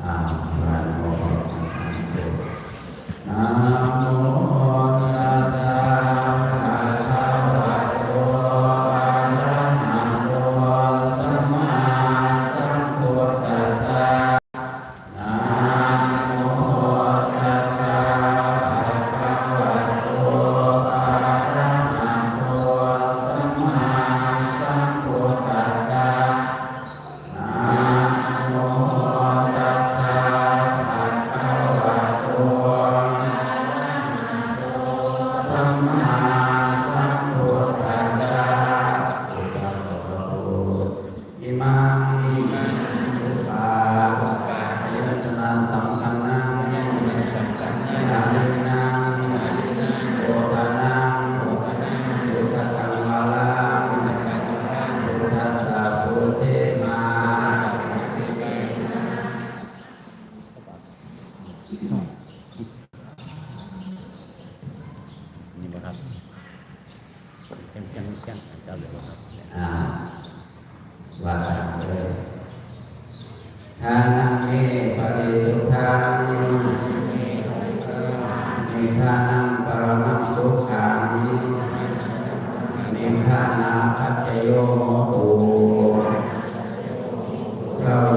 วันโมนะโมตัสสะภะคะวะโตอะระหะโตสัมมาสัมพุทธัสสะนะโมตัสสะภะคะวะโตอะระหะโตสัมมาสัมพุทธัสสะนะโมตัสสะภะคะวะโตสัมมาสัมพุทธัสสะอิมังสุปาอายุตนะสัมปันนังญาณินังโอทานังสุขตังวาลังพุทธัสสะพุทเทมานี่บ่ครับจังเจ้าเหลือบ่ครับ ว่าเลยทานังเมปริสุทธังนิพพานังปรมังสุขังนิพพานาปัจจโยโหตุ